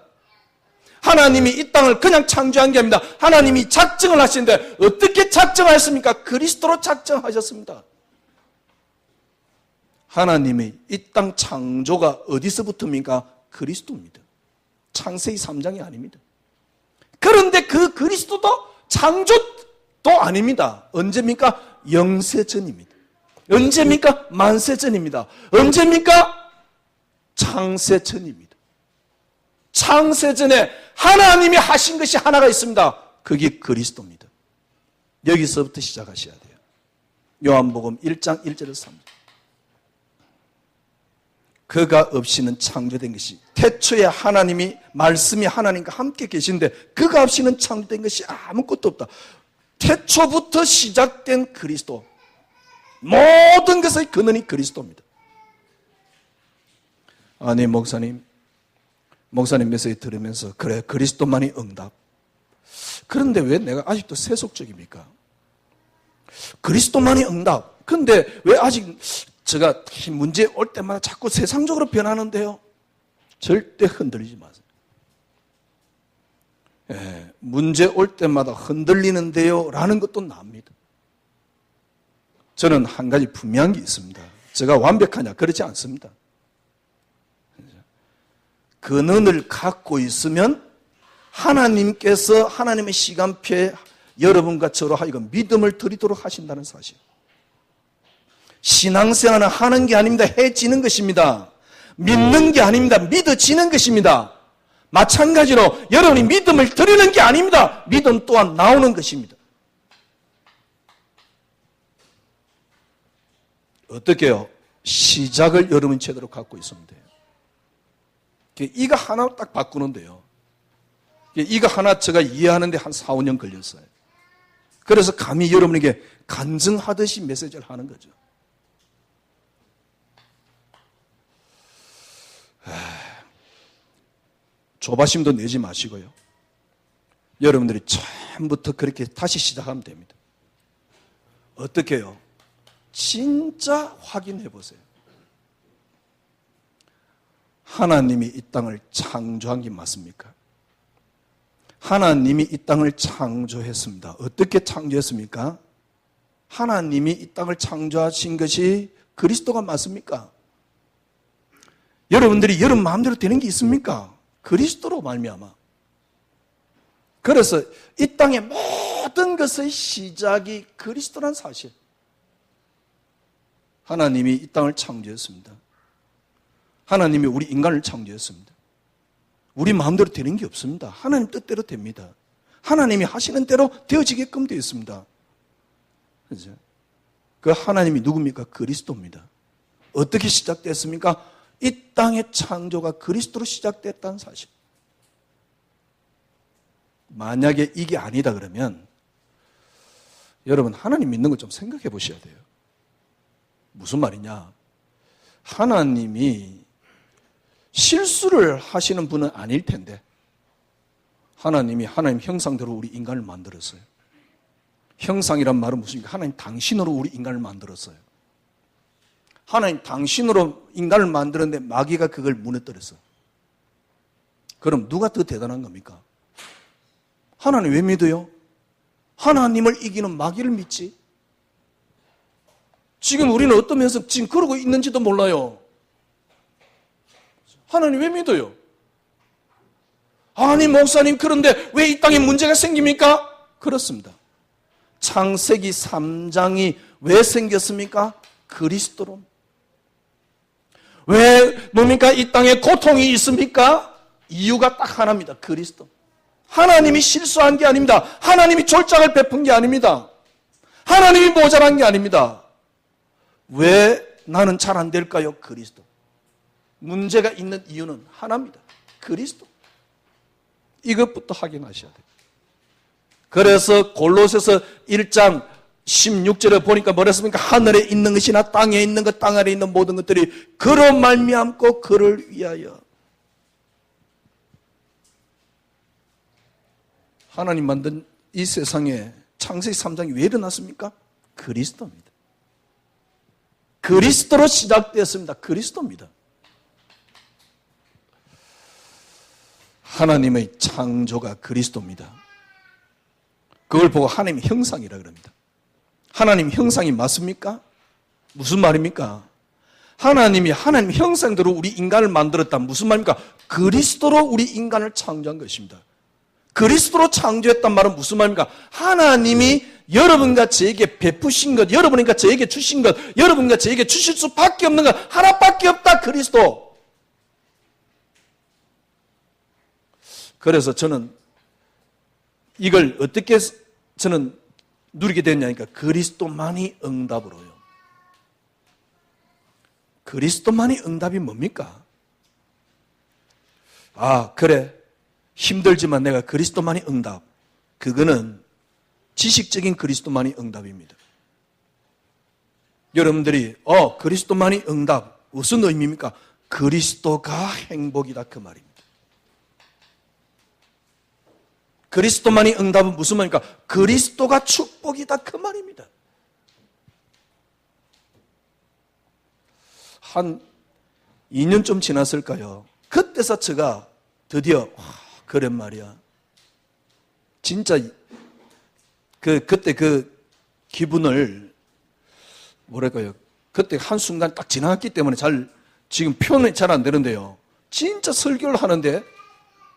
하나님이 이 땅을 그냥 창조한 게 아닙니다. 하나님이 작정을 하시는데 어떻게 작정하셨습니까? 그리스도로 작정하셨습니다. 하나님이 이 땅 창조가 어디서부터입니까? 그리스도입니다. 창세기 3장이 아닙니다. 그런데 그 그리스도도 창조도 아닙니다. 언제입니까? 영세전입니다. 언제입니까? 만세전입니다. 언제입니까? 창세전입니다. 창세전에 하나님이 하신 것이 하나가 있습니다. 그게 그리스도입니다. 여기서부터 시작하셔야 돼요. 요한복음 1장 1절에서 3절. 그가 없이는 창조된 것이, 태초에 하나님이, 말씀이 하나님과 함께 계신데 그가 없이는 창조된 것이 아무것도 없다. 태초부터 시작된 그리스도, 모든 것의 근원이 그리스도입니다. 아니, 목사님 메시지 들으면서 그래, 그리스도만이 응답. 그런데 왜 내가 아직도 세속적입니까? 그리스도만이 응답. 그런데 왜 아직 제가 문제 올 때마다 자꾸 세상적으로 변하는데요? 절대 흔들리지 마세요. 예, 문제 올 때마다 흔들리는데요? 라는 것도 납니다. 저는 한 가지 분명한 게 있습니다. 제가 완벽하냐? 그렇지 않습니다. 근원을 갖고 있으면 하나님께서 하나님의 시간표에 여러분과 저로 하여금 믿음을 드리도록 하신다는 사실. 신앙생활은 하는 게 아닙니다. 해지는 것입니다. 믿는 게 아닙니다. 믿어지는 것입니다. 마찬가지로 여러분이 믿음을 드리는 게 아닙니다. 믿음 또한 나오는 것입니다. 어떻게 해요? 시작을 여러분이 제대로 갖고 있으면 돼요. 이거 하나 딱 바꾸는데요. 이거 하나 제가 이해하는데 한 4, 5년 걸렸어요. 그래서 감히 여러분에게 간증하듯이 메시지를 하는 거죠. 조바심도 내지 마시고요. 여러분들이 처음부터 그렇게 다시 시작하면 됩니다. 어떻게 해요? 진짜 확인해 보세요. 하나님이 이 땅을 창조한 게 맞습니까? 하나님이 이 땅을 창조했습니다. 어떻게 창조했습니까? 하나님이 이 땅을 창조하신 것이 그리스도가 맞습니까? 여러분들이 여러분 마음대로 되는 게 있습니까? 그리스도로 말미암아. 그래서 이 땅의 모든 것의 시작이 그리스도란 사실. 하나님이 이 땅을 창조했습니다. 하나님이 우리 인간을 창조했습니다. 우리 마음대로 되는 게 없습니다. 하나님 뜻대로 됩니다. 하나님이 하시는 대로 되어지게끔 되어 있습니다. 그죠? 그 하나님이 누굽니까? 그리스도입니다. 어떻게 시작됐습니까? 이 땅의 창조가 그리스도로 시작됐다는 사실. 만약에 이게 아니다 그러면 여러분 하나님 믿는 거 좀 생각해 보셔야 돼요. 무슨 말이냐? 하나님이 실수를 하시는 분은 아닐 텐데 하나님이 하나님 형상대로 우리 인간을 만들었어요. 형상이란 말은 무슨입니까? 하나님 당신으로 우리 인간을 만들었어요. 하나님 당신으로 인간을 만들었는데 마귀가 그걸 무너뜨렸어요. 그럼 누가 더 대단한 겁니까? 하나님 왜 믿어요? 하나님을 이기는 마귀를 믿지. 지금 우리는 어떤 면에서 지금 그러고 있는지도 몰라요. 하나님 왜 믿어요? 아니 목사님 그런데 왜 이 땅에 문제가 생깁니까? 그렇습니다. 창세기 3장이 왜 생겼습니까? 그리스도로. 왜 뭡니까? 이 땅에 고통이 있습니까? 이유가 딱 하나입니다. 그리스도. 하나님이 실수한 게 아닙니다. 하나님이 졸작을 베푼 게 아닙니다. 하나님이 모자란 게 아닙니다. 왜 나는 잘 안 될까요? 그리스도. 문제가 있는 이유는 하나입니다. 그리스도. 이것부터 확인하셔야 돼요. 그래서 골로새서 1장 16절에 보니까 뭐랬습니까? 하늘에 있는 것이나 땅에 있는 것, 땅 아래 있는 모든 것들이 그로 말미암고 그를 위하여. 하나님 만든 이 세상에 창세기 3장이 왜 일어났습니까? 그리스도입니다. 그리스도로 시작되었습니다. 그리스도입니다. 하나님의 창조가 그리스도입니다. 그걸 보고 하나님의 형상이라 그럽니다. 하나님 형상이 맞습니까? 무슨 말입니까? 하나님이 하나님 형상대로 우리 인간을 만들었다. 무슨 말입니까? 그리스도로 우리 인간을 창조한 것입니다. 그리스도로 창조했단 말은 무슨 말입니까? 하나님이 여러분과 저에게 베푸신 것, 여러분과 저에게 주신 것, 여러분과 저에게 주실 수밖에 없는 것 하나밖에 없다. 그리스도. 그래서 저는 이걸 어떻게 저는 누리게 됐냐니까 그리스도만이 응답으로요. 그리스도만이 응답이 뭡니까? 아, 그래. 힘들지만 내가 그리스도만이 응답. 그거는 지식적인 그리스도만이 응답입니다. 여러분들이 그리스도만이 응답. 무슨 의미입니까? 그리스도가 행복이다 그 말입니다. 그리스도만이 응답은 무슨 말입니까? 그리스도가 축복이다 그 말입니다. 한 2년 좀 지났을까요? 그때서 제가 드디어 그런 말이야. 진짜 그때 그 기분을 뭐랄까요? 그때 한순간 딱 지나갔기 때문에 지금 표현이 잘 안 되는데요. 진짜 설교를 하는데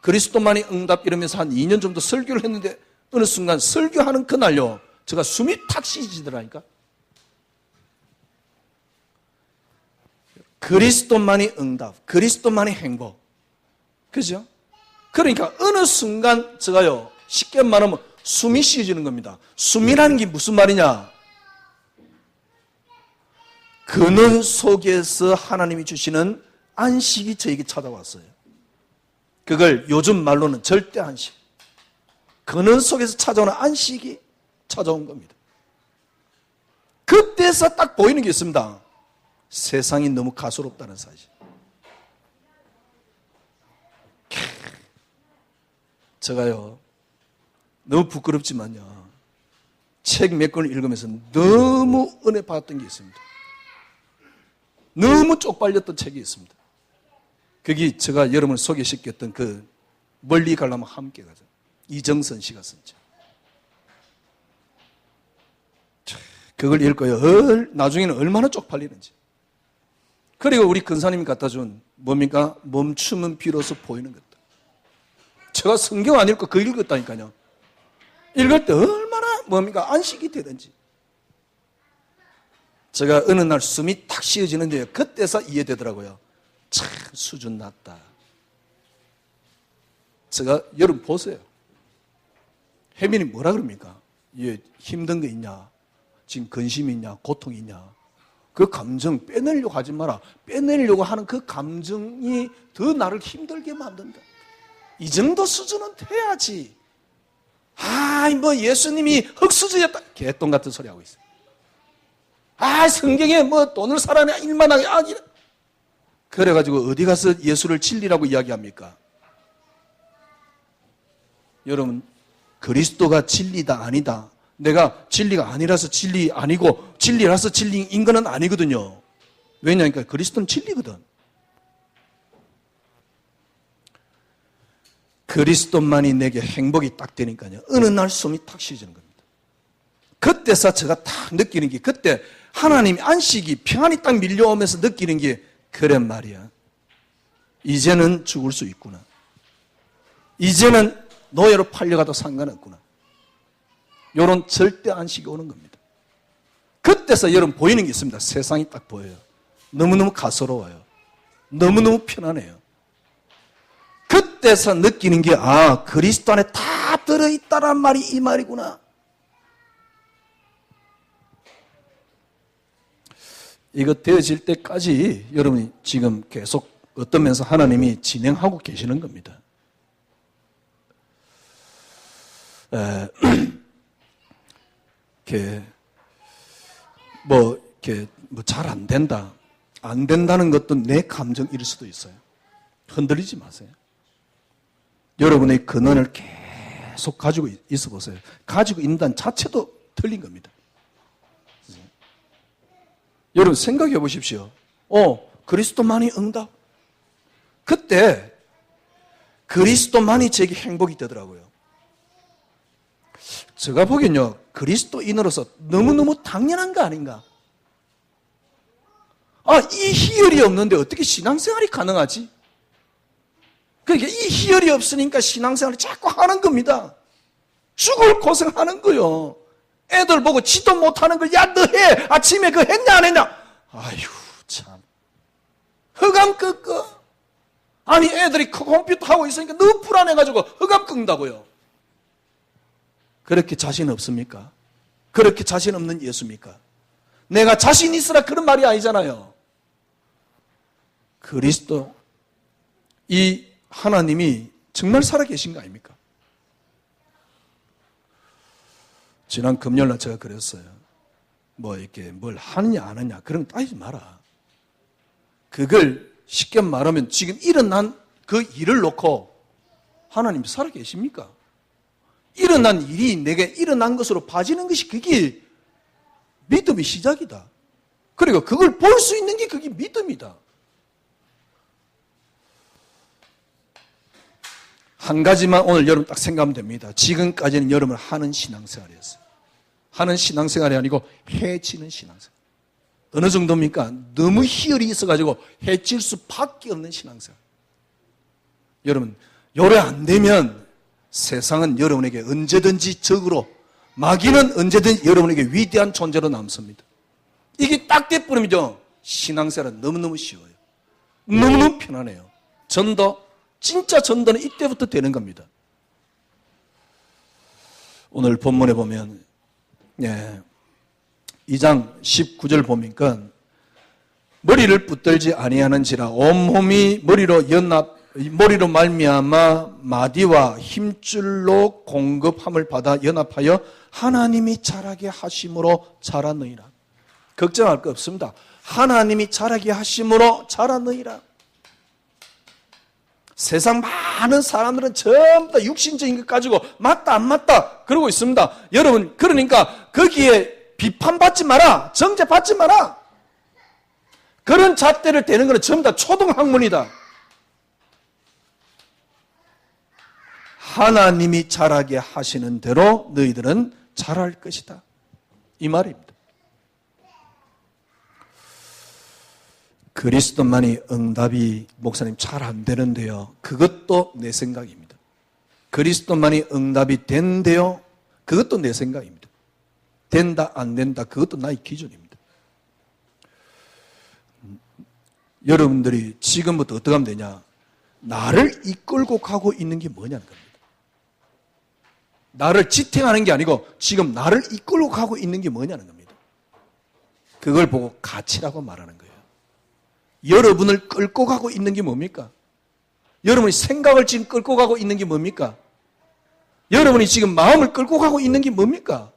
그리스도만이 응답 이러면서 한 2년 정도 설교를 했는데 어느 순간 설교하는 그날요. 제가 숨이 탁 쉬지더라니까. 그리스도만이 응답, 그리스도만이 행복. 그죠? 그러니까 어느 순간 제가요, 쉽게 말하면 숨이 쉬어지는 겁니다. 숨이라는 게 무슨 말이냐? 근원 속에서 하나님이 주시는 안식이 저에게 찾아왔어요. 그걸 요즘 말로는 절대 안식. 근원 속에서 찾아오는 안식이 찾아온 겁니다. 그때서 딱 보이는 게 있습니다. 세상이 너무 가소롭다는 사실. 제가요, 너무 부끄럽지만요, 책 몇 권을 읽으면서 너무 은혜 받았던 게 있습니다. 너무 쪽팔렸던 책이 있습니다. 거기 제가 여러분을 소개시켰던 그 멀리 가려면 함께 가자. 이정선 씨가 쓴 책. 그걸 읽고요, 나중에는 얼마나 쪽팔리는지. 그리고 우리 근사님이 갖다 준 뭡니까? 멈춤은 비로소 보이는 것다. 제가 성경 안 읽고 그걸 읽었다니까요. 읽을 때 얼마나 뭡니까? 안식이 되는지. 제가 어느 날 숨이 탁 쉬어지는데요. 그때서 이해되더라고요. 참 수준 낮다. 제가 여러분 보세요. 혜민이 뭐라 그럽니까? 얘 힘든 거 있냐? 지금 근심이 있냐? 고통이 있냐? 그 감정 빼내려고 하지 마라. 빼내려고 하는 그 감정이 더 나를 힘들게 만든다. 이 정도 수준은 돼야지. 뭐 예수님이 흙수저였다. 개똥 같은 소리 하고 있어요. 성경에 뭐 돈을 사라냐 일만 하게 그래가지고 어디 가서 예수를 진리라고 이야기합니까? 여러분, 그리스도가 진리다 아니다. 내가 진리가 아니라서 진리 아니고 진리라서 진리인 거는 아니거든요. 왜냐니까 그리스도는 진리거든. 그리스도만이 내게 행복이 딱 되니까요, 어느 날 숨이 탁 쉬어지는 겁니다. 그때서 제가 딱 느끼는 게, 그때 하나님의 안식이 평안이 딱 밀려오면서 느끼는 게, 그래 말이야, 이제는 죽을 수 있구나. 이제는 노예로 팔려가도 상관없구나. 이런 절대 안식이 오는 겁니다. 그때서 여러분 보이는 게 있습니다. 세상이 딱 보여요. 너무너무 가소로워요. 너무너무 편안해요. 그때서 느끼는 게, 그리스도 안에 다 들어있다란 말이 이 말이구나. 이거 되어질 때까지 여러분이 지금 계속 어떤 면에서 하나님이 진행하고 계시는 겁니다. 잘 안 된다. 안 된다는 것도 내 감정일 수도 있어요. 흔들리지 마세요. 여러분의 근원을 계속 가지고 있어 보세요. 가지고 있는 자체도 틀린 겁니다. 여러분 생각해 보십시오. 그리스도만이 응답. 그때 그리스도만이 제게 행복이 되더라고요. 제가 보기엔요, 그리스도인으로서 너무너무 당연한 거 아닌가? 이 희열이 없는데 어떻게 신앙생활이 가능하지? 그러니까 이 희열이 없으니까 신앙생활을 자꾸 하는 겁니다. 죽을 고생하는 거요. 애들 보고 지도 못하는 걸, 야, 너 해! 아침에 그거 했냐, 안 했냐? 아휴, 참. 흑암 끄끄. 아니, 애들이 컴퓨터 하고 있으니까 너무 불안해가지고 흑암 끈다고요. 그렇게 자신 없습니까? 그렇게 자신 없는 예수입니까? 내가 자신 있으라 그런 말이 아니잖아요. 그리스도, 이 하나님이 정말 살아계신 거 아닙니까? 지난 금요일날 제가 그랬어요. 뭐 이렇게 뭘 하느냐 안 하느냐 그런 거 따지지 마라. 그걸 쉽게 말하면 지금 일어난 그 일을 놓고 하나님이 살아계십니까? 일어난 일이 내게 일어난 것으로 봐지는 것이 그게 믿음의 시작이다. 그리고 그걸 볼 수 있는 게 그게 믿음이다. 한 가지만 오늘 여러분 딱 생각하면 됩니다. 지금까지는 여러분 하는 신앙생활이었어요. 하는 신앙생활이 아니고 해치는 신앙생활. 어느 정도입니까? 너무 희열이 있어가지고 해칠 수밖에 없는 신앙생활. 여러분, 요래 안 되면 세상은 여러분에게 언제든지 적으로, 마귀는 언제든지 여러분에게 위대한 존재로 남습니다. 이게 딱 돼버리면요, 신앙생활은 너무너무 쉬워요. 너무너무 편안해요. 전도, 진짜 전도는 이때부터 되는 겁니다. 오늘 본문에 보면 2장 19절 보니까 머리를 붙들지 아니하는지라 온몸이 머리로 말미암아 마디와 힘줄로 공급함을 받아 연합하여 하나님이 자라게 하심으로 자라느니라. 걱정할 거 없습니다. 하나님이 자라게 하심으로 자라느니라. 세상 많은 사람들은 전부 다 육신적인 것 가지고 맞다 안 맞다 그러고 있습니다. 여러분, 그러니까 거기에 비판받지 마라, 정죄받지 마라. 그런 잣대를 대는 것은 전부 다 초등학문이다. 하나님이 자라게 하시는 대로 너희들은 자랄 것이다. 이 말입니다. 그리스도만이 응답이 목사님 잘 안 되는데요. 그것도 내 생각입니다. 그리스도만이 응답이 된대요. 그것도 내 생각입니다. 된다 안 된다 그것도 나의 기준입니다. 여러분들이 지금부터 어떻게 하면 되냐? 나를 이끌고 가고 있는 게 뭐냐는 겁니다. 나를 지탱하는 게 아니고 지금 나를 이끌고 가고 있는 게 뭐냐는 겁니다. 그걸 보고 가치라고 말하는 거예요. 여러분을 끌고 가고 있는 게 뭡니까? 여러분이 생각을 지금 끌고 가고 있는 게 뭡니까? 여러분이 지금 마음을 끌고 가고 있는 게 뭡니까?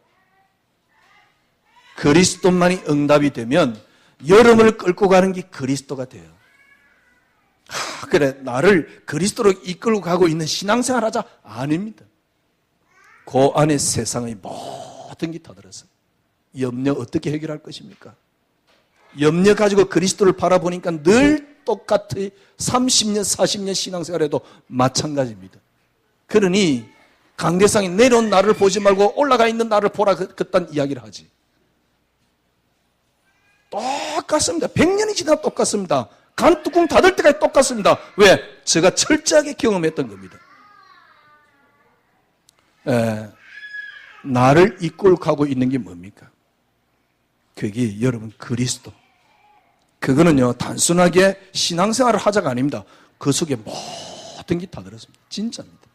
그리스도만이 응답이 되면 여러분을 끌고 가는 게 그리스도가 돼요. 그래, 나를 그리스도로 이끌고 가고 있는 신앙생활 하자? 아닙니다. 그 안에 세상의 모든 게 다 들었어요. 염려 어떻게 해결할 것입니까? 염려 가지고 그리스도를 바라보니까 늘 똑같이 30년, 40년 신앙생활에도 마찬가지입니다. 그러니 강대상에 내려온 나를 보지 말고 올라가 있는 나를 보라 그딴 이야기를 하지. 똑같습니다. 100년이 지나 똑같습니다. 간뚜껑 닫을 때까지 똑같습니다. 왜? 제가 철저하게 경험했던 겁니다. 나를 이끌고 가고 있는 게 뭡니까? 그게 여러분 그리스도. 그거는요 단순하게 신앙생활을 하자가 아닙니다. 그 속에 모든 게 다 들었습니다. 진짜입니다.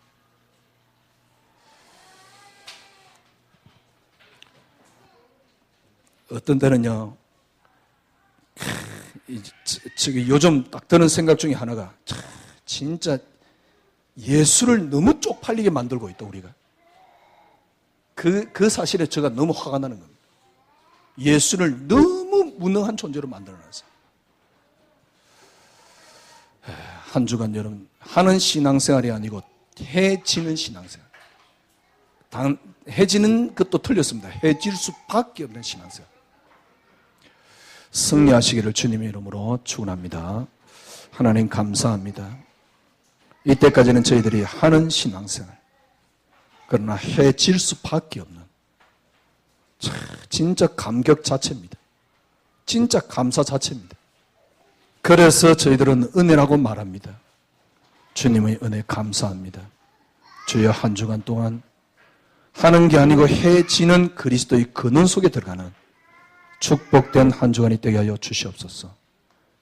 어떤 때는요 요즘 딱 드는 생각 중에 하나가 진짜 예수를 너무 쪽팔리게 만들고 있다 우리가. 그 사실에 제가 너무 화가 나는 겁니다. 예수를 너무 무능한 존재로 만들어놨어요. 한 주간 여러분 하는 신앙생활이 아니고 해지는 신앙생활. 해지는 것도 틀렸습니다. 해질 수밖에 없는 신앙생활. 승리하시기를 주님의 이름으로 축원합니다. 하나님 감사합니다. 이때까지는 저희들이 하는 신앙생활, 그러나 해질 수밖에 없는 진짜 감격 자체입니다. 진짜 감사 자체입니다. 그래서 저희들은 은혜라고 말합니다. 주님의 은혜 감사합니다. 주여 한 주간 동안 하는 게 아니고 해지는 그리스도의 근원 속에 들어가는 축복된 한 주간이 되게 하여 주시옵소서.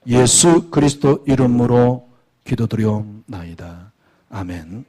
예수 그리스도 이름으로 기도드리옵나이다. 아멘.